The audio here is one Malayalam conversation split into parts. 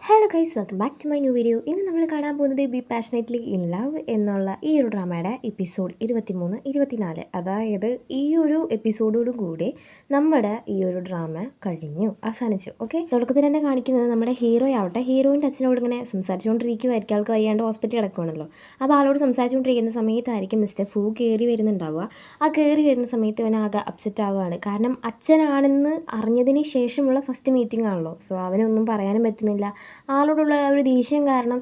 Hello guys, welcome back to my new video. ഇന്ന് നമ്മൾ കാണാൻ പോകുന്നത് ബി പാഷനേറ്റ്ലി ഇൻ ലവ് എന്നുള്ള ഈ ഒരു ഡ്രാമയുടെ എപ്പിസോഡ് 23, 24. അതായത് ഈ ഒരു എപ്പിസോഡോടും കൂടി നമ്മുടെ ഈ ഒരു ഡ്രാമ അവസാനിച്ചു. ഓക്കെ, തുടക്കത്തിൽ തന്നെ കാണിക്കുന്നത് നമ്മുടെ ഹീറോ ആവട്ടെ ഹീറോയിൻ്റെ അച്ഛനോട് ഇങ്ങനെ സംസാരിച്ചുകൊണ്ടിരിക്കുമായിരിക്കും. ആൾക്ക് വയ്യാണ്ട് ഹോസ്പിറ്റലിൽ കിടക്കുകയാണല്ലോ. അപ്പോൾ ആളോട് സംസാരിച്ചുകൊണ്ടിരിക്കുന്ന സമയത്തായിരിക്കും മിസ്റ്റർ ഫൂ കയറി വരുന്നുണ്ടാവുക. ആ കയറി വരുന്ന സമയത്ത് അവൻ ആകെ അപ്സെറ്റ് ആവുകയാണ്. കാരണം അച്ഛനാണെന്ന് അറിഞ്ഞതിന് ശേഷമുള്ള ഫസ്റ്റ് മീറ്റിംഗ് ആണല്ലോ. സോ അവനൊന്നും പറയാനും പറ്റുന്നില്ല. ആളോടുള്ള ഒരു ദേഷ്യം കാരണം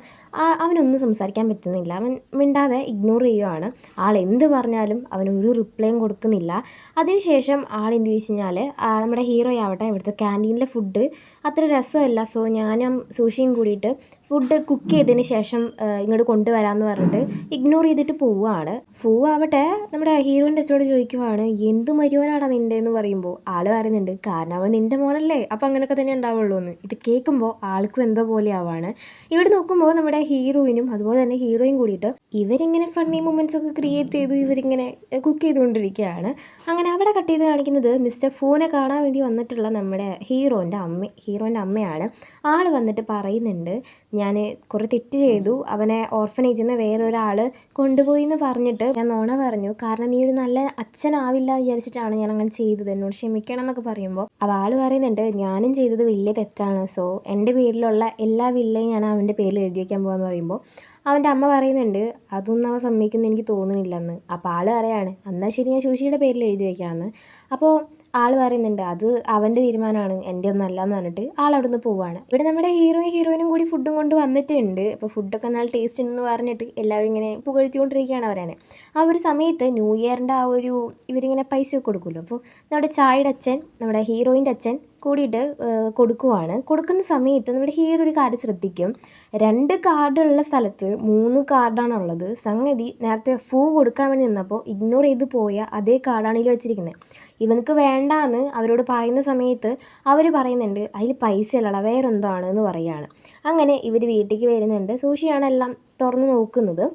അവനൊന്നും സംസാരിക്കാൻ പറ്റുന്നില്ല. അവൻ മിണ്ടാതെ ഇഗ്നോർ ചെയ്യുവാണ്. ആൾ എന്ത് പറഞ്ഞാലും അവനൊരു റിപ്ലൈയും കൊടുക്കുന്നില്ല. അതിനുശേഷം ആൾ എന്ത് ചോദിച്ചു കഴിഞ്ഞാൽ, നമ്മുടെ ഹീറോ ആവട്ടെ ഇവിടുത്തെ ക്യാൻറ്റീനിലെ ഫുഡ് അത്ര രസമല്ല, സോ ഞാനും സൂഷിയും കൂടിയിട്ട് ഫുഡ് കുക്ക് ചെയ്തതിന് ശേഷം ഇങ്ങോട്ട് കൊണ്ടുവരാമെന്ന് പറഞ്ഞിട്ട് ഇഗ്നോർ ചെയ്തിട്ട് പോവുകയാണ്. ഫൂ ആവട്ടെ നമ്മുടെ ഹീറോയിൻ്റെ അച്ഛനോട് ചോദിക്കുവാണ്, എന്ത് മരുവനാണ് നിൻ്റെ എന്ന് പറയുമ്പോൾ ആൾ പറയുന്നുണ്ട്, കാരണം അവൻ നിൻ്റെ മോനല്ലേ, അപ്പോൾ അങ്ങനെയൊക്കെ തന്നെ ഉണ്ടാവുള്ളൂ എന്ന്. ഇത് കേൾക്കുമ്പോൾ ആൾക്കും എന്തോ പോലെ ആവാണ്. ഇവിടെ നോക്കുമ്പോൾ നമ്മുടെ ഹീറോയിനും അതുപോലെ തന്നെ ഹീറോയും കൂടിയിട്ട് ഇവരിങ്ങനെ ഫണ്ണി മൊമെൻറ്റ്സ് ഒക്കെ ക്രിയേറ്റ് ചെയ്ത് ഇവരിങ്ങനെ കുക്ക് ചെയ്തുകൊണ്ടിരിക്കുകയാണ്. അങ്ങനെ അവിടെ കട്ട് ചെയ്ത് കാണിക്കുന്നത് മിസ്റ്റർ ഫൂനെ കാണാൻ വേണ്ടി വന്നിട്ടുള്ള നമ്മുടെ ഹീറോൻ്റെ അമ്മയാണ്. ആൾ വന്നിട്ട് പറയുന്നുണ്ട്, ഞാൻ കുറേ തെറ്റ് ചെയ്തു, അവനെ ഓർഫനേജിൽ നിന്ന് വേറൊരാൾ കൊണ്ടുപോയി എന്ന് പറഞ്ഞിട്ട് ഞാൻ നുണ പറഞ്ഞു, കാരണം നീ ഒരു നല്ല അച്ഛനാവില്ല വിചാരിച്ചിട്ടാണ് ഞാൻ അങ്ങനെ ചെയ്തത്, എന്നോട് ക്ഷമിക്കണം എന്നൊക്കെ പറയുമ്പോൾ ആൾ പറയുന്നുണ്ട്, ഞാനും ചെയ്തത് വലിയ തെറ്റാണ്, സോ എൻ്റെ പേരിലുള്ള എല്ലാ വില്ലയും ഞാൻ അവൻ്റെ പേരിൽ എഴുതി വയ്ക്കാൻ പോകാമെന്ന് പറയുമ്പോൾ അവൻ്റെ അമ്മ പറയുന്നുണ്ട്, അതൊന്നും അവൻ സമ്മതിക്കുമെന്ന് എനിക്ക് തോന്നുന്നില്ലെന്ന്. അപ്പോൾ ആൾ പറയാണ്, എന്നാൽ ശരി ഞാൻ ശുഷിയുടെ പേരിൽ എഴുതി വയ്ക്കാമെന്ന്. അപ്പോൾ ആൾ പറയുന്നുണ്ട്, അത് അവൻ്റെ തീരുമാനമാണ്, എൻ്റെ ഒന്നും അല്ല എന്ന് പറഞ്ഞിട്ട് ആൾ അവിടെ നിന്ന് പോവുകയാണ്. ഇവിടെ നമ്മുടെ ഹീറോയിനും കൂടി ഫുഡും കൊണ്ട് വന്നിട്ടുണ്ട്. അപ്പോൾ ഫുഡൊക്കെ നല്ല ടേസ്റ്റ് ഉണ്ടെന്ന് പറഞ്ഞിട്ട് എല്ലാവരും ഇങ്ങനെ പുകഴ്ത്തിക്കൊണ്ടിരിക്കുകയാണ് അവരെ. ആ ഒരു സമയത്ത് ന്യൂ ഇയറിൻ്റെ ഇവരിങ്ങനെ പൈസ കൊടുക്കുമല്ലോ. അപ്പോൾ നമ്മുടെ ചായയുടെ അച്ഛൻ നമ്മുടെ ഹീറോയിൻ്റെ അച്ഛൻ കൂടിയിട്ട് കൊടുക്കുന്ന സമയത്ത് നമ്മുടെ ഹീറോ ഒരു കാര്യം ശ്രദ്ധിക്കും, 2 കാർഡുള്ള സ്ഥലത്ത് 3 കാർഡാണുള്ളത്. സംഗതി നേരത്തെ ഫൂ കൊടുക്കാൻ വേണ്ടി നിന്നപ്പോൾ ഇഗ്നോർ ചെയ്ത് പോയ അതേ കാർഡാണ് ഇതിൽ വെച്ചിരിക്കുന്നത്. ഇവനക്ക് വേണ്ടാന്ന് അവരോട് പറയുന്ന സമയത്ത് അവർ പറയുന്നുണ്ട്, അതിൽ പൈസ അല്ലടാ വേറെന്തോ ആണ് എന്ന് പറയുകയാണ്. അങ്ങനെ ഇവർ വീട്ടിലേക്ക് വരുന്നുണ്ട്. സൂഷിയാണ് എല്ലാം തുറന്ന് നോക്കുന്നത്.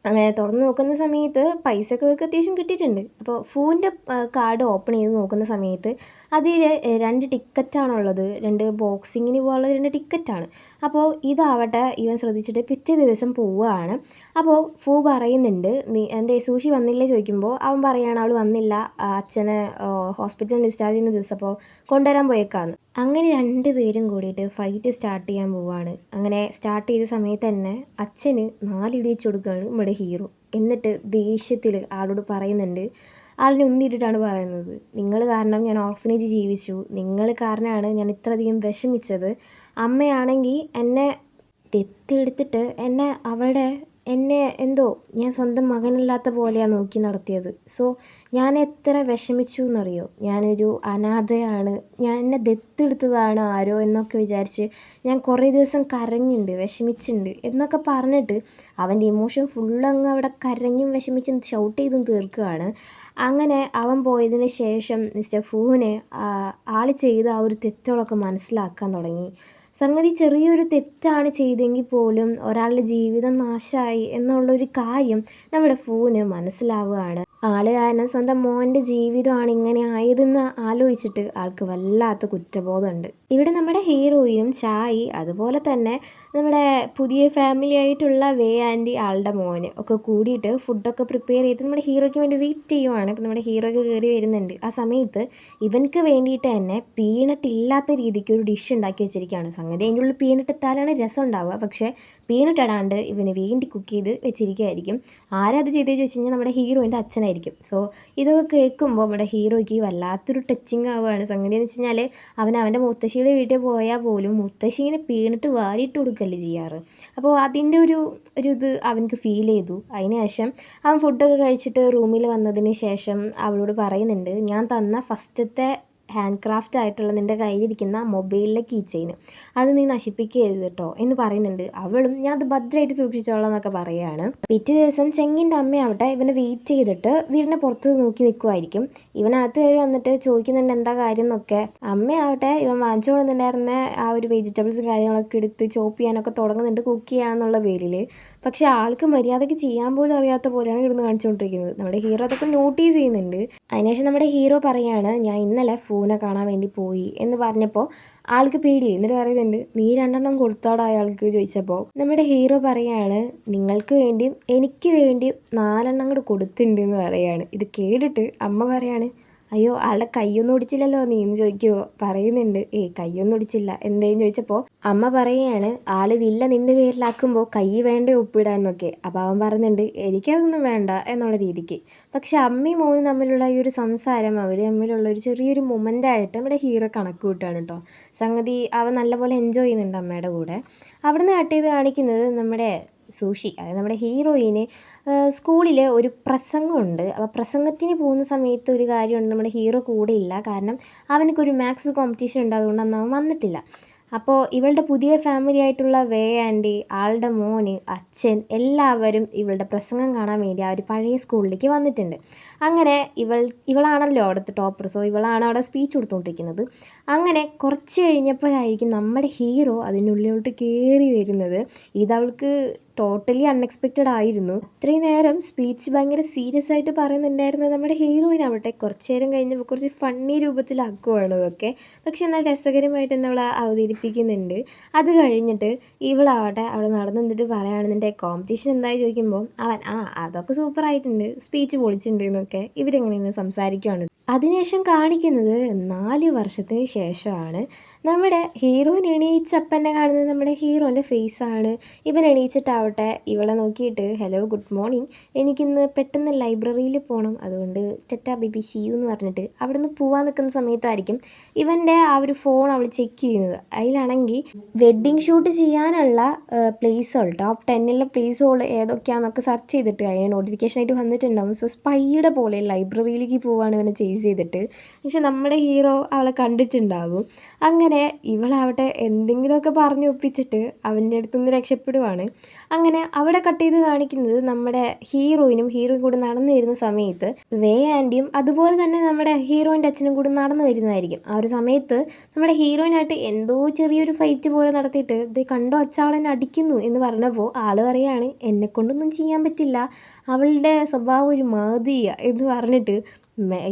അങ്ങനെ തുറന്ന് നോക്കുന്ന സമയത്ത് പൈസയൊക്കെ ഇവർക്ക് അത്യാവശ്യം കിട്ടിയിട്ടുണ്ട്. അപ്പോൾ ഫൂവിൻ്റെ കാർഡ് ഓപ്പൺ ചെയ്ത് നോക്കുന്ന സമയത്ത് അതിൽ 2 ടിക്കറ്റാണുള്ളത്. 2 ബോക്സിങ്ങിന് പോകാനുള്ള 2 ടിക്കറ്റാണ്. അപ്പോൾ ഇതാവട്ടെ ഇവൻ ശ്രദ്ധിച്ചിട്ട് പിറ്റേ ദിവസം പോവുകയാണ്. അപ്പോൾ ഫൂ പറയുന്നുണ്ട്, നീ എന്തേ സൂഷി വന്നില്ലേ ചോദിക്കുമ്പോൾ അവൻ പറയുകയാണ്, അവൾ വന്നില്ല, അച്ഛനെ ഹോസ്പിറ്റലിൽ ഡിസ്ചാർജ് ചെയ്യുന്ന ദിവസം അപ്പോൾ കൊണ്ടുവരാൻ പോയേക്കാന്ന്. അങ്ങനെ 2 പേരും കൂടിയിട്ട് ഫൈറ്റ് സ്റ്റാർട്ട് ചെയ്യാൻ പോവുകയാണ്. അങ്ങനെ സ്റ്റാർട്ട് ചെയ്ത സമയത്ത് തന്നെ അച്ഛന് 4 ഇടി വെച്ച് കൊടുക്കുകയാണ് നമ്മുടെ ഹീറോ. എന്നിട്ട് ദേഷ്യത്തിൽ ആളോട് പറയുന്നുണ്ട്, ആളിനെ ഉന്തിയിട്ടിട്ടാണ് പറയുന്നത്, നിങ്ങൾ കാരണം ഞാൻ ഓർഫനേജ് ജീവിച്ചു, നിങ്ങൾ കാരണമാണ് ഞാൻ ഇത്രയധികം വിഷമിച്ചത്. അമ്മയാണെങ്കിൽ എന്നെ ദത്തെടുത്തിട്ട് എന്നെ എന്തോ ഞാൻ സ്വന്തം മകനില്ലാത്ത പോലെയാണ് നോക്കി നടത്തിയത്. സോ ഞാൻ എത്ര വിഷമിച്ചു എന്നറിയോ, ഞാനൊരു അനാഥയാണ്, എന്നെ ദത്തെടുത്തതാണ് ആരോ എന്നൊക്കെ വിചാരിച്ച് ഞാൻ കുറേ ദിവസം കരഞ്ഞിട്ടുണ്ട്, വിഷമിച്ചിട്ടുണ്ട് എന്നൊക്കെ പറഞ്ഞിട്ട് അവൻ്റെ ഇമോഷൻ ഫുള്ളങ്ങ് അവിടെ കരഞ്ഞും വിഷമിച്ചും ഷൗട്ട് ചെയ്തും തീർക്കുകയാണ്. അങ്ങനെ അവൻ പോയതിന് ശേഷം മിസ്റ്റർ ഫൂവിന് ആൾ ചെയ്ത ആ ഒരു തെറ്റുകളൊക്കെ മനസ്സിലാക്കാൻ തുടങ്ങി. സംഗതി ചെറിയൊരു തെറ്റാണ് ചെയ്തെങ്കിൽ പോലും ഒരാളുടെ ജീവിതം നാശമായി എന്നുള്ളൊരു കാര്യം നമ്മുടെ ഫൂവിന് മനസ്സിലാവുകയാണ്. ആൾ കാരണം സ്വന്തം മോൻ്റെ ജീവിതമാണ് ഇങ്ങനെ ആയതെന്ന് ആലോചിച്ചിട്ട് ആൾക്ക് വല്ലാത്ത കുറ്റബോധമുണ്ട്. ഇവിടെ നമ്മുടെ ഹീറോയിനും ഷായി അതുപോലെ തന്നെ നമ്മുടെ പുതിയ ഫാമിലി ആയിട്ടുള്ള വേ ആൻറ്റി ആളുടെ മോന് ഒക്കെ കൂടിയിട്ട് ഫുഡൊക്കെ പ്രിപ്പയർ ചെയ്ത് നമ്മുടെ ഹീറോയ്ക്ക് വേണ്ടി വെയിറ്റ് ചെയ്യുവാണ്. ഇപ്പം നമ്മുടെ ഹീറോയ്ക്ക് കയറി വരുന്നുണ്ട്. ആ സമയത്ത് ഇവൻക്ക് വേണ്ടിയിട്ട് തന്നെ പീനട്ടില്ലാത്ത രീതിക്ക് ഒരു ഡിഷ് ഉണ്ടാക്കി വെച്ചിരിക്കുകയാണ്. സംഗതി അതിൻ്റെ ഉള്ളിൽ പീനട്ടിട്ടാലാണ് രസം ഉണ്ടാവുക, പക്ഷേ പീനട്ടിടാണ്ട് ഇവന് വേണ്ടി കുക്ക് ചെയ്ത് വെച്ചിരിക്കുകയായിരിക്കും. ആരത് ചെയ്തതെന്ന് ചോദിച്ചു കഴിഞ്ഞാൽ നമ്മുടെ ഹീറോയിൻ്റെ അച്ഛനായിരിക്കും. സോ ഇതൊക്കെ കേൾക്കുമ്പോൾ നമ്മുടെ ഹീറോയ്ക്ക് വല്ലാത്തൊരു ടച്ചിങ് ആവുകയാണ്. സംഗതി എന്ന് വെച്ച് കഴിഞ്ഞാൽ അവൻ്റെ മുത്തശ്ശിയുടെ വീട്ടിൽ പോയാൽ പോലും മുത്തശ്ശി ഇങ്ങനെ പീണിട്ട് വാരിയിട്ട് കൊടുക്കല്ലേ ചെയ്യാറ്. അപ്പോൾ അതിൻ്റെ ഒരു ഇത് അവനക്ക് ഫീൽ ചെയ്തു. അതിന് ശേഷം അവൻ ഫുഡൊക്കെ കഴിച്ചിട്ട് റൂമിൽ വന്നതിന് ശേഷം അവളോട് പറയുന്നുണ്ട്, ഞാൻ തന്ന ഫസ്റ്റത്തെ ഹാൻഡ് ക്രാഫ്റ്റ് ആയിട്ടുള്ള നിൻ്റെ കയ്യിലിരിക്കുന്ന മൊബൈലിലെ കീ ചെയിൻ അത് നീ നശിപ്പിക്കരുത് കേട്ടോ എന്ന് പറയുന്നുണ്ട്. അവളും ഞാൻ അത് ഭദ്രമായിട്ട് സൂക്ഷിച്ചോളാം എന്നൊക്കെ പറയുകയാണ്. പിറ്റേ ദിവസം ചെങ്ങിൻ്റെ അമ്മയാവട്ടെ ഇവനെ വെയിറ്റ് ചെയ്തിട്ട് വീടിൻ്റെ പുറത്ത് നോക്കി നിൽക്കുമായിരിക്കും. ഇവനകത്ത് കയറി വന്നിട്ട് ചോദിക്കുന്നുണ്ട് എന്താ കാര്യം എന്നൊക്കെ. അമ്മയാവട്ടെ ഇവൻ വാങ്ങിച്ചു കൊടുത്തിട്ടുണ്ടായിരുന്ന ആ ഒരു വെജിറ്റബിൾസും കാര്യങ്ങളൊക്കെ എടുത്ത് ചോപ്പ് ചെയ്യാനൊക്കെ തുടങ്ങുന്നുണ്ട് കുക്ക് ചെയ്യാന്നുള്ള പേരിൽ. പക്ഷേ ആൾക്ക് മര്യാദയ്ക്ക് ചെയ്യാൻ പോലും അറിയാത്ത പോലെയാണ് ഇരുന്ന് കാണിച്ചുകൊണ്ടിരിക്കുന്നത്. നമ്മുടെ ഹീറോ അതൊക്കെ നോട്ടീസ് ചെയ്യുന്നുണ്ട്. അതിനുശേഷം നമ്മുടെ ഹീറോ പറയാണ്, ഞാൻ ഇന്നലെ ഫോനെ കാണാൻ വേണ്ടി പോയി എന്ന് പറഞ്ഞപ്പോൾ ആൾക്ക് പേടിയായി. എന്നിട്ട് പറയുന്നുണ്ട്, നീ 2 കൊടുത്താടാ അയാൾക്ക് ചോദിച്ചപ്പോൾ നമ്മുടെ ഹീറോ പറയാണ്, നിങ്ങൾക്ക് വേണ്ടിയും എനിക്ക് വേണ്ടിയും 4 കൂടെ കൊടുത്തിട്ടുണ്ട് എന്ന് പറയാണ്. ഇത് കേട്ടിട്ട് അമ്മ പറയാണ്, അയ്യോ ആളുടെ കൈയൊന്നും ഒടിച്ചില്ലല്ലോ നീ എന്ന് ചോദിക്കുമ്പോൾ പറയുന്നുണ്ട്, കൈയൊന്നും ഒടിച്ചില്ല എന്തേന്ന് ചോദിച്ചപ്പോൾ അമ്മ പറയുകയാണ്, ആള് വില്ല നിന്റെ പേരിലാക്കുമ്പോൾ കൈ വേണ്ടേ ഒപ്പിടാന്നൊക്കെ. അപ്പോൾ അവൻ പറയുന്നുണ്ട്, എനിക്കതൊന്നും വേണ്ട എന്നുള്ള രീതിക്ക്. പക്ഷെ അമ്മയും മോനും തമ്മിലുള്ള ഈ ഒരു സംസാരം അവർ തമ്മിലുള്ള ഒരു ചെറിയൊരു മൊമെൻ്റായിട്ട് നമ്മുടെ ഹീറോ കണക്ക് കൂട്ടുകയാണ് കേട്ടോ. സംഗതി അവൻ നല്ലപോലെ എൻജോയ് ചെയ്യുന്നുണ്ട് അമ്മയുടെ കൂടെ. അവിടുന്ന് കട്ട് ചെയ്ത് കാണിക്കുന്നത് നമ്മുടെ സൂഷി, അതായത് നമ്മുടെ ഹീറോയിന് സ്കൂളിൽ ഒരു പ്രസംഗമുണ്ട്. അപ്പോൾ പ്രസംഗത്തിന് പോകുന്ന സമയത്ത് ഒരു കാര്യമുണ്ട്, നമ്മുടെ ഹീറോ കൂടെ ഇല്ല. കാരണം അവനക്കൊരു മാത്സ് കോമ്പറ്റീഷൻ ഉണ്ട്, അതുകൊണ്ട് അന്ന് അവൻ വന്നിട്ടില്ല. അപ്പോൾ ഇവളുടെ പുതിയ ഫാമിലി ആയിട്ടുള്ള വേ ആൻറ്റി, ആളുടെ മോന്, അച്ഛൻ എല്ലാവരും ഇവളുടെ പ്രസംഗം കാണാൻ വേണ്ടി ആ ഒരു പഴയ സ്കൂളിലേക്ക് വന്നിട്ടുണ്ട്. അങ്ങനെ ഇവളാണല്ലോ അവിടുത്തെ ടോപ്പർ, സോ ഇവളാണ് അവിടെ സ്പീച്ച് കൊടുത്തുകൊണ്ടിരിക്കുന്നത്. അങ്ങനെ കുറച്ച് കഴിഞ്ഞപ്പോഴായിരിക്കും നമ്മുടെ ഹീറോ അതിനുള്ളിലോട്ട് കയറി വരുന്നത്. ഇതവൾക്ക് ടോട്ടലി അൺഎക്സ്പെക്റ്റഡ് ആയിരുന്നു. ഇത്രയും നേരം സ്പീച്ച് ഭയങ്കര സീരിയസ് ആയിട്ട് പറയുന്നുണ്ടായിരുന്നത് നമ്മുടെ ഹീറോയിനാവട്ടെ കുറച്ച് നേരം കഴിഞ്ഞപ്പോൾ കുറച്ച് ഫണ്ണി രൂപത്തിലാക്കുവാണ് അതൊക്കെ. പക്ഷെ എന്നാൽ രസകരമായിട്ട് തന്നെ അവളെ അവതരിപ്പിക്കുന്നുണ്ട്. അത് കഴിഞ്ഞിട്ട് ഇവളാവട്ടെ അവിടെ നടന്നു നിന്നിട്ട് പറയുകയാണെന്നുണ്ടെ കോമ്പറ്റീഷൻ എന്തായി ചോദിക്കുമ്പോൾ അവൻ അതൊക്കെ സൂപ്പറായിട്ടുണ്ട്, സ്പീച്ച് പൊളിച്ചിട്ടുണ്ട് എന്നൊക്കെ ഇവരിങ്ങനെ സംസാരിക്കുവാണ്. അതിനുശേഷം കാണിക്കുന്നത് 4 വർഷത്തിന് ശേഷമാണ്. നമ്മുടെ ഹീറോയിൻ എണീച്ചപ്പന്നെ കാണുന്നത് നമ്മുടെ ഹീറോൻ്റെ ഫേസാണ്. ഇവൻ എണീച്ചിട്ടാവട്ടെ ഇവളെ നോക്കിയിട്ട്, ഹലോ ഗുഡ് മോർണിംഗ്, എനിക്കിന്ന് പെട്ടെന്ന് ലൈബ്രറിയിൽ പോകണം, അതുകൊണ്ട് ടെറ്റാ ബേബി സീ യു എന്ന് പറഞ്ഞിട്ട് അവിടെ നിന്ന് പോകാൻ നിൽക്കുന്ന സമയത്തായിരിക്കും ഇവൻ്റെ ആ ഒരു ഫോൺ അവൾ ചെക്ക് ചെയ്യുന്നത്. അതിലാണെങ്കിൽ വെഡ്ഡിങ് ഷൂട്ട് ചെയ്യാനുള്ള പ്ലേസുകൾ, ടോപ്പ് 10 പ്ലേസുകൾ ഏതൊക്കെയാണെന്നൊക്കെ സെർച്ച് ചെയ്തിട്ട് അതിന് നോട്ടിഫിക്കേഷനായിട്ട് വന്നിട്ടുണ്ടാവും. സോ സ്പൈയുടെ പോലെ ലൈബ്രറിയിലേക്ക് പോവാണ് ഇവനെ ചേസ് ചെയ്തിട്ട്. പക്ഷെ നമ്മുടെ ഹീറോ അവളെ കണ്ടിട്ടുണ്ടാവും. അങ്ങനെ ഇവളാവട്ടെ എന്തെങ്കിലുമൊക്കെ പറഞ്ഞ് ഒപ്പിച്ചിട്ട് അവൻ്റെ അടുത്തുനിന്ന് രക്ഷപ്പെടുവാണ്. അങ്ങനെ അവിടെ കട്ട് ചെയ്ത് കാണിക്കുന്നത് നമ്മുടെ ഹീറോയിനും കൂടി നടന്നു വരുന്ന സമയത്ത് വേ ആൻറ്റിയും അതുപോലെ തന്നെ നമ്മുടെ ഹീറോയിൻ്റെ അച്ഛനും കൂടി നടന്നു വരുന്നതായിരിക്കും. ആ ഒരു സമയത്ത് നമ്മുടെ ഹീറോയിനായിട്ട് എന്തോ ചെറിയൊരു ഫൈറ്റ് പോലെ നടത്തിയിട്ട് ഇത് കണ്ടോ അച്ചാളെന്നെ അടിക്കുന്നു എന്ന് പറഞ്ഞപ്പോൾ ആൾ പറയാണ്, എന്നെക്കൊണ്ടൊന്നും ചെയ്യാൻ പറ്റില്ല, അവളുടെ സ്വഭാവം ഒരു മാതിയ എന്ന് പറഞ്ഞിട്ട്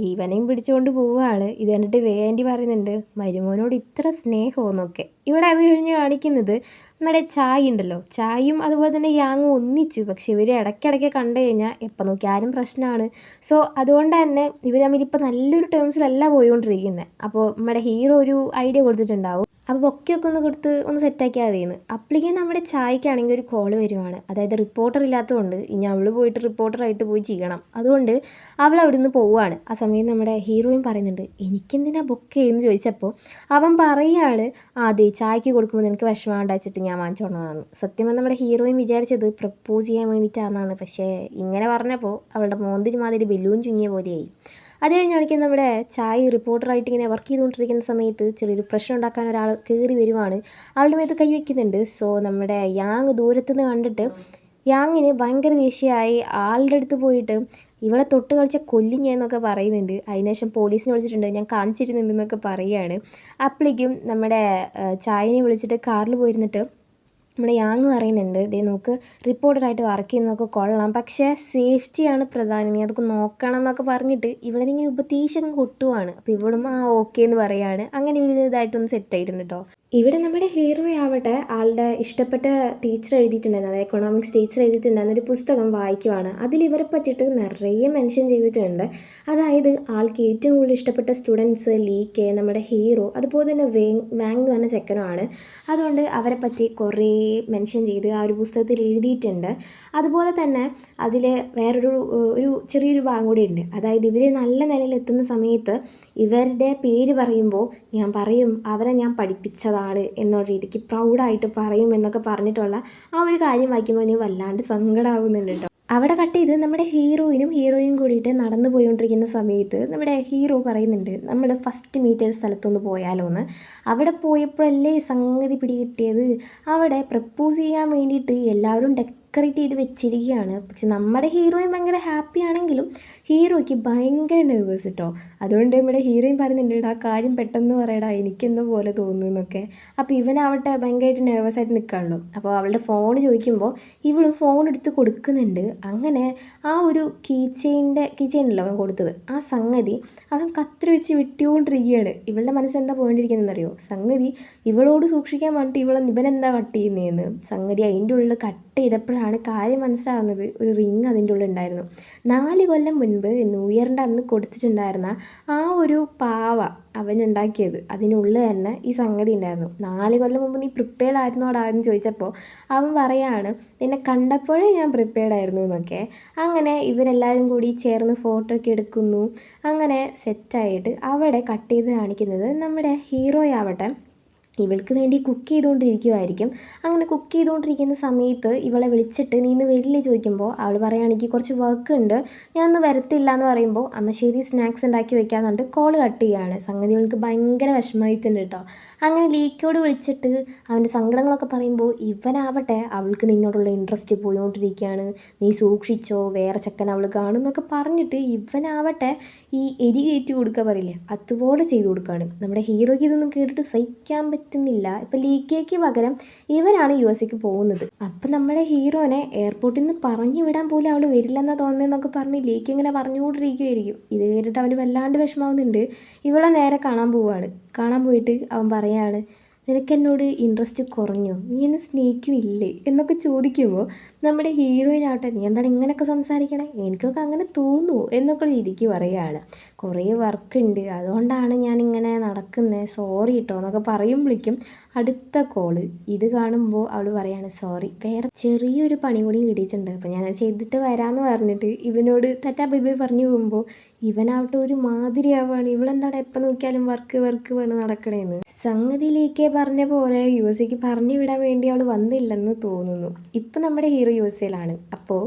ഇവനെയും പിടിച്ചുകൊണ്ട് പോവുകയാണ്. ഇത് കണ്ടിട്ട് വേ ആൻറ്റി പറയുന്നുണ്ട്, മരുമോനോട് ഇത്ര സ്നേഹമെന്നൊക്കെ. ഇവിടെ അത് കഴിഞ്ഞ് കാണിക്കുന്നത് നമ്മുടെ ചായ ഉണ്ടല്ലോ, ചായയും അതുപോലെ തന്നെ യാങ്ങും ഒന്നിച്ചു. പക്ഷെ ഇവർ ഇടയ്ക്കിടയ്ക്ക് കണ്ടു കഴിഞ്ഞാൽ എപ്പോൾ നോക്കിയാലും പ്രശ്നമാണ്. സോ അതുകൊണ്ട് തന്നെ ഇവർ തമ്മിൽ ഇപ്പോൾ നല്ലൊരു ടേംസിലല്ല പോയിക്കൊണ്ടിരിക്കുന്നത്. അപ്പോൾ നമ്മുടെ ഹീറോ ഒരു ഐഡിയ കൊടുത്തിട്ടുണ്ടാവും, അപ്പോൾ ബൊക്കെയൊക്കെ ഒന്ന് കൊടുത്ത് ഒന്ന് സെറ്റാക്കിയാൽ മതിയെന്ന്. അപ്പോഴേക്കും നമ്മുടെ ചായക്കാണെങ്കിൽ ഒരു കോൾ വരുവാണ്. അതായത് റിപ്പോർട്ടർ ഇല്ലാത്തതുകൊണ്ട് ഇനി അവൾ പോയിട്ട് റിപ്പോർട്ടറായിട്ട് പോയി ചെയ്യണം. അതുകൊണ്ട് അവൾ അവിടെ നിന്ന് പോവുകയാണ്. ആ സമയം നമ്മുടെ ഹീറോയും പറയുന്നുണ്ട്, എനിക്കെന്തിനാ ബൊക്കെ എന്ന് ചോദിച്ചപ്പോൾ അവൻ പറയുകയാണ്, അതെ ചായക്ക് കൊടുക്കുമ്പോൾ നിനക്ക് വിഷമം വെച്ചിട്ട് ഞാൻ വാങ്ങിച്ചോളാമെന്ന്. സത്യം പറഞ്ഞാൽ നമ്മുടെ ഹീറോയും വിചാരിച്ചത് പ്രപ്പോസ് ചെയ്യാൻ വേണ്ടിയിട്ടാണെന്നാണ്. പക്ഷേ ഇങ്ങനെ പറഞ്ഞപ്പോൾ അവളുടെ മോന്തിരി മാതിരി ബലൂൺ ചുങ്ങിയ പോലെയായി. അത് കഴിഞ്ഞ് കളിക്കുന്ന നമ്മുടെ ചായ റിപ്പോർട്ടറായിട്ട് ഇങ്ങനെ വർക്ക് ചെയ്തുകൊണ്ടിരിക്കുന്ന സമയത്ത് ചെറിയൊരു പ്രശ്നം ഉണ്ടാക്കാൻ ഒരാൾ കയറി വരുവാണ്. ആളുടെ മേത്ത് കൈ വയ്ക്കുന്നുണ്ട്. സോ നമ്മുടെ യാങ് ദൂരത്തുനിന്ന് കണ്ടിട്ട് യാങ്ങിന് ഭയങ്കര ദേഷ്യമായി ആളുടെ അടുത്ത് പോയിട്ട് ഇവളെ തൊട്ട് കളിച്ച കൊല്ലും ഞാൻ എന്നൊക്കെ പറയുന്നുണ്ട്. അതിനുശേഷം പോലീസിനെ വിളിച്ചിട്ടുണ്ട്, ഞാൻ കാണിച്ചിരുന്നുണ്ടെന്നൊക്കെ പറയുകയാണ്. അപ്പോഴേക്കും നമ്മുടെ ചായനെ വിളിച്ചിട്ട് കാറിൽ പോയിരുന്നിട്ട് നമ്മുടെ യാങ് പറയുന്നുണ്ട്, ദേ നോക്ക് റിപ്പോർട്ടറായിട്ട് വർക്ക് ചെയ്യുന്നതൊക്കെ കൊള്ളാം, പക്ഷേ സേഫ്റ്റിയാണ് പ്രധാനം, നീ അതൊക്കെ നോക്കണം എന്നൊക്കെ പറഞ്ഞിട്ട് ഇവളിങ്ങനെ ഉപദേശം കൊട്ടുവാണ്. അപ്പോൾ ഇവളും ഓക്കെ എന്ന് പറയുകയാണ്. അങ്ങനെ ഒരു ഇതായിട്ടൊന്ന് സെറ്റായിട്ടുണ്ട് കേട്ടോ. ഇവിടെ നമ്മുടെ ഹീറോ ആവട്ടെ ആളുടെ ഇഷ്ടപ്പെട്ട ടീച്ചർ എഴുതിയിട്ടുണ്ടായിരുന്നു, അതായത് എക്കണോമിക്സ് ടീച്ചർ എഴുതിയിട്ടുണ്ടായിരുന്ന ഒരു പുസ്തകം വായിക്കുവാണ്. അതിൽ ഇവരെ പറ്റിയിട്ട് നിറയെ മെൻഷൻ ചെയ്തിട്ടുണ്ട്. അതായത് ആൾക്ക് ഏറ്റവും കൂടുതൽ ഇഷ്ടപ്പെട്ട സ്റ്റുഡൻസ് ലീക്ക്, നമ്മുടെ ഹീറോ, അതുപോലെ തന്നെ വാങ് എന്ന് പറഞ്ഞ ചെക്കനുമാണ്. അതുകൊണ്ട് അവരെ പറ്റി കുറേ മെൻഷൻ ചെയ്ത് ആ ഒരു പുസ്തകത്തിൽ എഴുതിയിട്ടുണ്ട്. അതുപോലെ തന്നെ അതിൽ ഒരു ചെറിയൊരു ഭാഗം കൂടി ഉണ്ട്. അതായത് ഇവർ നല്ല നിലയിൽ എത്തുന്ന സമയത്ത് ഇവരുടെ പേര് പറയുമ്പോൾ ഞാൻ പറയും അവരെ ഞാൻ പഠിപ്പിച്ചതാണ് എന്നുള്ള രീതിക്ക് പ്രൗഡായിട്ട് പറയും എന്നൊക്കെ പറഞ്ഞിട്ടുള്ള ആ ഒരു കാര്യം വായിക്കുമ്പോൾ എനിക്ക് വല്ലാണ്ട് സങ്കടമാകുന്നുണ്ട് കേട്ടോ. അവിടെ കട്ട് ചെയ്ത് നമ്മുടെ ഹീറോയും കൂടിയിട്ട് നടന്നു പോയിക്കൊണ്ടിരിക്കുന്ന സമയത്ത് നമ്മുടെ ഹീറോ പറയുന്നുണ്ട്, നമ്മൾ ഫസ്റ്റ് മീറ്റ് ചെയ്ത സ്ഥലത്തൊന്ന് പോയാലോ എന്ന്. അവിടെ പോയപ്പോഴല്ലേ സംഗതി പിടികിട്ടിയത്, അവിടെ പ്രപ്പോസ് ചെയ്യാൻ വേണ്ടിയിട്ട് എല്ലാവരും ഡെക്കറേറ്റ് ചെയ്ത് വെച്ചിരിക്കുകയാണ്. പക്ഷെ നമ്മുടെ ഹീറോയിൻ ഭയങ്കര ഹാപ്പി ആണെങ്കിലും ഹീറോയ്ക്ക് ഭയങ്കര നെർവസ് കേട്ടോ. അതുകൊണ്ട് നമ്മുടെ ഹീറോയിൻ പറയുന്നുണ്ട്, ആ കാര്യം പെട്ടെന്ന് പറയടാ, എനിക്കെന്തോ പോലെ തോന്നുന്നു എന്നൊക്കെ. അപ്പോൾ ഇവനാവട്ടെ ഭയങ്കരമായിട്ട് നെർവസ് ആയിട്ട് നിൽക്കുകയാണല്ലോ. അപ്പോൾ അവളുടെ ഫോൺ ചോദിക്കുമ്പോൾ ഇവളും ഫോൺ എടുത്ത് കൊടുക്കുന്നുണ്ട്. അങ്ങനെ ആ ഒരു കീച്ചെയിനല്ലോ അവൻ കൊടുത്തത്, ആ സംഗതി അവൻ കത്രി വെച്ച് വെട്ടിക്കൊണ്ടിരിക്കുകയാണ്. ഇവളുടെ മനസ്സ് എന്താ പോകേണ്ടിയിരിക്കുന്നതെന്നറിയോ? സംഗതി ഇവളോട് സൂക്ഷിക്കാൻ വേണ്ടിയിട്ട് ഇവനെന്താ കട്ട് ചെയ്യുന്നതെന്ന്. സംഗതി അതിൻ്റെ ഉള്ളിൽ കട്ട് ചെയ്തപ്പോഴാണ് കാര്യം മനസ്സിലാവുന്നത്. ഒരു റിങ് അതിൻ്റെ ഉള്ളിൽ ഉണ്ടായിരുന്നു. 4 കൊല്ലം മുൻപ് ന്യൂ ഇയറിൻ്റെ അന്ന് കൊടുത്തിട്ടുണ്ടായിരുന്ന ആ ഒരു പാവ അവനുണ്ടാക്കിയത്, അതിനുള്ളിൽ തന്നെ ഈ സംഗതി ഉണ്ടായിരുന്നു. 4 കൊല്ലം മുമ്പ് നീ പ്രിപ്പയർഡ് ആയിരുന്നോടാ എന്ന് ചോദിച്ചപ്പോൾ അവൻ പറയാണ്, എന്നെ കണ്ടപ്പോഴേ ഞാൻ പ്രിപ്പയർഡ് ആയിരുന്നു എന്നൊക്കെ. അങ്ങനെ ഇവരെല്ലാവരും കൂടി ചേർന്ന് ഫോട്ടോ ഒക്കെ എടുക്കുന്നു. അങ്ങനെ സെറ്റായിട്ട് അവിടെ കട്ട് ചെയ്ത് കാണിക്കുന്നത് നമ്മുടെ ഹീറോയാവട്ടെ ഇവൾക്ക് വേണ്ടി കുക്ക് ചെയ്തുകൊണ്ടിരിക്കുമായിരിക്കും. അങ്ങനെ കുക്ക് ചെയ്തുകൊണ്ടിരിക്കുന്ന സമയത്ത് ഇവളെ വിളിച്ചിട്ട് നീ ഇന്ന് വരില്ലേ ചോദിക്കുമ്പോൾ അവൾ പറയുകയാണെങ്കിൽ കുറച്ച് വർക്ക് ഉണ്ട്, ഞാൻ ഇന്ന് വരത്തില്ല എന്ന് പറയുമ്പോൾ എന്നാൽ ശരി സ്നാക്സ് ഉണ്ടാക്കി വെക്കാമെന്ന് പറഞ്ഞിട്ട് കോൾ കട്ട് ചെയ്യുകയാണ്. സംഗതി അവൾക്ക് ഭയങ്കര വിഷമമായിട്ടുണ്ട് കേട്ടോ. അങ്ങനെ ലീക്കോട് വിളിച്ചിട്ട് അവൻ്റെ സങ്കടങ്ങളൊക്കെ പറയുമ്പോൾ ഇവനാവട്ടെ അവൾക്ക് നിന്നോടുള്ള ഇൻട്രസ്റ്റ് പോയിക്കൊണ്ടിരിക്കുകയാണ്, നീ സൂക്ഷിച്ചോ വേറെ ചെക്കൻ അവൾ കാണും എന്നൊക്കെ പറഞ്ഞിട്ട് ഇവനാവട്ടെ ഈ എരി കയറ്റി കൊടുക്കുക പറയില്ലേ, അതുപോലെ ചെയ്തു കൊടുക്കുകയാണ്. നമ്മുടെ ഹീറോയ്ക്ക് ഇതൊന്നും കേട്ടിട്ട് സഹിക്കാൻ പറ്റുന്നില്ല. ഇപ്പം ലീക്കയ്ക്ക് പകരം ഇവനാണ് USA പോകുന്നത്. അപ്പം നമ്മുടെ ഹീറോനെ എയർപോർട്ടിൽ നിന്ന് പറഞ്ഞു വിടാൻ പോലും അവൾ വരില്ലെന്നാണ് തോന്നുന്നതെന്നൊക്കെ പറഞ്ഞ് ലീക്ക് ഇങ്ങനെ പറഞ്ഞുകൊണ്ടിരിക്കുമായിരിക്കും. ഇത് കേട്ടിട്ട് അവന് വല്ലാണ്ട് വിഷമാവുന്നുണ്ട്. ഇവളെ നേരെ കാണാൻ പോവുകയാണ്. കാണാൻ പോയിട്ട് അവൻ പറയാണ്, നിനക്കെന്നോട് ഇൻട്രസ്റ്റ് കുറഞ്ഞോ, നീ എന്നെ സ്നേഹിക്കണില്ലേ എന്നൊക്കെ ചോദിക്കുമ്പോൾ നമ്മുടെ ഹീറോയിനാവട്ടെ നീ എന്താണ് ഇങ്ങനെയൊക്കെ സംസാരിക്കണേ, എനിക്കൊക്കെ അങ്ങനെ തോന്നുമോ എന്നൊക്കെ രീതിക്ക് പറയുകയാണ്. കുറേ വർക്കുണ്ട് അതുകൊണ്ടാണ് ഞാനിങ്ങനെ നടക്കുന്നത്, സോറി കേട്ടോ എന്നൊക്കെ പറയുമ്പോഴേക്കും അടുത്ത കോള്. ഇത് കാണുമ്പോൾ അവൾ പറയാണ്, സോറി വേറെ ചെറിയൊരു പണി കൂടി കിട്ടിയിട്ടുണ്ട്, അപ്പോൾ ഞാനത് ചെയ്തിട്ട് വരാമെന്ന് പറഞ്ഞിട്ട് ഇവനോട് ടാറ്റാ ബൈ ബൈ പറഞ്ഞു പോകുമ്പോൾ ഇവനാവട്ടെ ഒരു മാതിരിയാവുകയാണ്. ഇവളെന്താണ് എപ്പോൾ നോക്കിയാലും വർക്ക് പറഞ്ഞ് നടക്കണേന്ന്. സംഗതിയിലേക്ക് പറഞ്ഞ പോലെ USA പറഞ്ഞു വിടാൻ വേണ്ടി അവൾ വന്നില്ലെന്ന് തോന്നുന്നു. ഇപ്പം നമ്മുടെ ഹീറോ USA അപ്പോൾ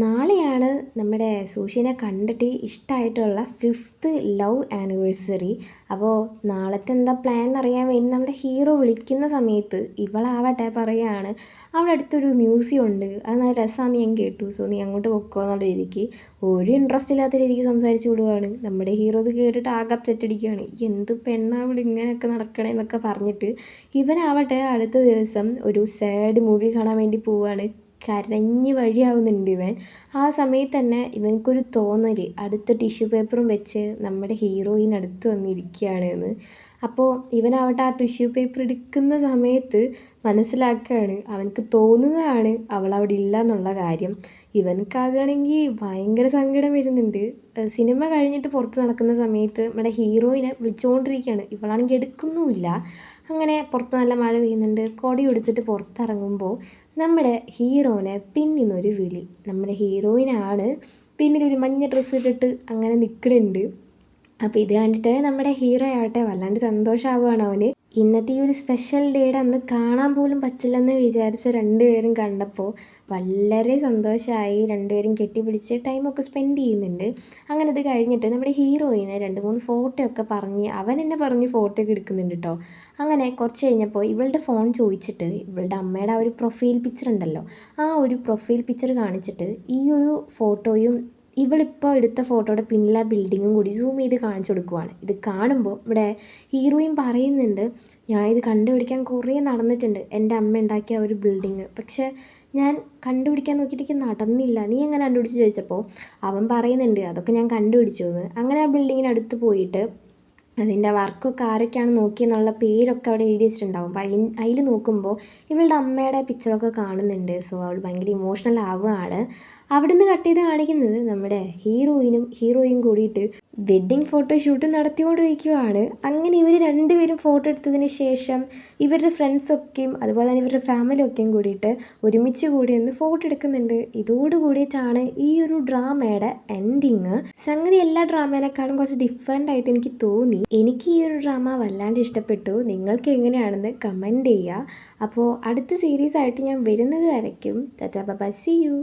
നാളെയാണ് നമ്മുടെ സൂഷിനെ കണ്ടിട്ട് ഇഷ്ടമായിട്ടുള്ള 5th ലവ് ആനിവേഴ്സറി. അപ്പോൾ നാളത്തെ എന്താ പ്ലാൻ എന്നറിയാൻ വേണ്ടി നമ്മുടെ ഹീറോ വിളിക്കുന്ന സമയത്ത് ഇവളാവട്ടെ പറയുകയാണ്, അവിടെ അടുത്തൊരു മ്യൂസിയം ഉണ്ട്, അത് നല്ല രസമാണെന്ന് ഞാൻ കേട്ടു, സോ നീ അങ്ങോട്ട് പൊക്കോ എന്നുള്ള രീതിക്ക് ഒരു ഇൻട്രസ്റ്റ് ഇല്ലാത്ത രീതിക്ക് സംസാരിച്ച് വിടുകയാണ്. നമ്മുടെ ഹീറോ ഇത് കേട്ടിട്ട് ആകെ അപ്സെറ്റടിക്കുകയാണ്, എന്ത് പെണ്ണാ ഇവിടെ ഇങ്ങനെയൊക്കെ നടക്കണേ എന്നൊക്കെ പറഞ്ഞിട്ട് ഇവനാവട്ടെ അടുത്ത ദിവസം ഒരു സാഡ് മൂവി കാണാൻ വേണ്ടി പോവുകയാണ്. കരഞ്ഞ് വഴിയാവുന്നുണ്ട് ഇവൻ. ആ സമയത്ത് തന്നെ ഇവനക്കൊരു തോന്നൽ, അടുത്ത ടിഷ്യൂ പേപ്പറും വെച്ച് നമ്മുടെ ഹീറോയിൻ അടുത്ത് വന്നിരിക്കുകയാണ് എന്ന്. അപ്പോൾ ഇവനാവട്ടെ ആ ടിഷ്യൂ പേപ്പർ എടുക്കുന്ന സമയത്ത് മനസ്സിലാക്കുകയാണ്, അവനക്ക് തോന്നുന്നതാണ് അവളവിടെ ഇല്ല എന്നുള്ള കാര്യം. ഇവനക്കാകുകയാണെങ്കിൽ ഭയങ്കര സങ്കടം വരുന്നുണ്ട്. സിനിമ കഴിഞ്ഞിട്ട് പുറത്ത് നടക്കുന്ന സമയത്ത് നമ്മുടെ ഹീറോയിനെ വിളിച്ചുകൊണ്ടിരിക്കുകയാണ്, ഇവളാണെങ്കിൽ എടുക്കുന്നുമില്ല. അങ്ങനെ പുറത്ത് നല്ല മഴ പെയ്യുന്നുണ്ട്. കൊടി എടുത്തിട്ട് പുറത്തിറങ്ങുമ്പോൾ നമ്മുടെ ഹീറോനെ പിന്നിൽ നിന്നൊരു വിളി. നമ്മുടെ ഹീറോയിനാണ് പിന്നിലൊരു മഞ്ഞ ഡ്രസ്സ് ഇട്ടിട്ട് അങ്ങനെ നിൽക്കുന്നുണ്ട്. അപ്പോൾ ഇത് കണ്ടിട്ട് നമ്മുടെ ഹീറോ ആവട്ടെ വല്ലാണ്ട് സന്തോഷമാവുകയാണ് അവന്. ഇന്നത്തെ ഈ ഒരു സ്പെഷ്യൽ ഡേയുടെ അന്ന് കാണാൻ പോലും പറ്റില്ലെന്ന് വിചാരിച്ച രണ്ടുപേരും കണ്ടപ്പോൾ വളരെ സന്തോഷമായി. രണ്ടുപേരും കെട്ടിപ്പിടിച്ച് ടൈമൊക്കെ സ്പെൻഡ് ചെയ്യുന്നുണ്ട്. അങ്ങനെ ഇത് കഴിഞ്ഞിട്ട് നമ്മുടെ ഹീറോയിനെ 2-3 ഫോട്ടോ ഒക്കെ പറഞ്ഞ് അവൻ എന്നെ പറഞ്ഞ് ഫോട്ടോ ഒക്കെ എടുക്കുന്നുണ്ട് കേട്ടോ. അങ്ങനെ കുറച്ച് കഴിഞ്ഞപ്പോൾ ഇവളുടെ ഫോൺ ചോദിച്ചിട്ട് ഇവളുടെ അമ്മയുടെ ആ ഒരു പ്രൊഫൈൽ പിക്ചർ ഉണ്ടല്ലോ, ആ ഒരു പ്രൊഫൈൽ പിക്ചർ കാണിച്ചിട്ട് ഈ ഒരു ഫോട്ടോയും ഇവളിപ്പോൾ എടുത്ത ഫോട്ടോയുടെ പിന്നിലെ ബിൽഡിങ്ങും കൂടി സൂം ചെയ്ത് കാണിച്ചു കൊടുക്കുവാണ്. ഇത് കാണുമ്പോൾ ഇവിടെ ഹീറോയിൻ പറയുന്നുണ്ട്, ഞാൻ ഇത് കണ്ടുപിടിക്കാൻ കുറേ നടന്നിട്ടുണ്ട്, എൻ്റെ അമ്മ ഉണ്ടാക്കിയ ഒരു ബിൽഡിങ്, പക്ഷേ ഞാൻ കണ്ടുപിടിക്കാൻ നോക്കിയിട്ട് നടന്നില്ല, നീ എങ്ങനെ കണ്ടുപിടിച്ച് ചോദിച്ചപ്പോൾ അവൻ പറയുന്നുണ്ട് അതൊക്കെ ഞാൻ കണ്ടുപിടിച്ചു എന്ന്. അങ്ങനെ ആ ബിൽഡിങ്ങിനടുത്ത് പോയിട്ട് അതിൻ്റെ വർക്കൊക്കെ ആരൊക്കെയാണ് നോക്കിയെന്നുള്ള പേരൊക്കെ അവിടെ എഴുതി വെച്ചിട്ടുണ്ടാവും. അപ്പോൾ അതിൽ നോക്കുമ്പോൾ ഇവളുടെ അമ്മയുടെ പിക്ചറൊക്കെ കാണുന്നുണ്ട്. സോ അവൾ ഭയങ്കര ഇമോഷണൽ ആവുകയാണ്. അവിടെ നിന്ന് കട്ട് ചെയ്ത് കാണിക്കുന്നത് നമ്മുടെ ഹീറോയും കൂടിയിട്ട് വെഡ്ഡിങ് ഫോട്ടോഷൂട്ട് നടത്തിക്കൊണ്ടിരിക്കുകയാണ്. അങ്ങനെ ഇവർ രണ്ടുപേരും ഫോട്ടോ എടുത്തതിന് ശേഷം ഇവരുടെ ഫ്രണ്ട്സൊക്കെയും അതുപോലെ തന്നെ ഇവരുടെ ഫാമിലിയൊക്കെയും കൂടിയിട്ട് ഒരുമിച്ച് കൂടി ഒന്ന് ഫോട്ടോ എടുക്കുന്നുണ്ട്. ഇതോട് കൂടിയിട്ടാണ് ഈ ഒരു ഡ്രാമയുടെ എൻഡിങ്. സംഗതി എല്ലാ ഡ്രാമേനേക്കാളും കുറച്ച് ഡിഫറെൻ്റ് ആയിട്ട് എനിക്ക് തോന്നി. എനിക്ക് ഈ ഒരു ഡ്രാമ വല്ലാണ്ട് ഇഷ്ടപ്പെട്ടു. നിങ്ങൾക്ക് എങ്ങനെയാണെന്ന് കമൻറ്റ് ചെയ്യുക. അപ്പോൾ അടുത്ത സീരീസ് ആയിട്ട് ഞാൻ വരുന്നത് വരയ്ക്കും tata bye bye, see U.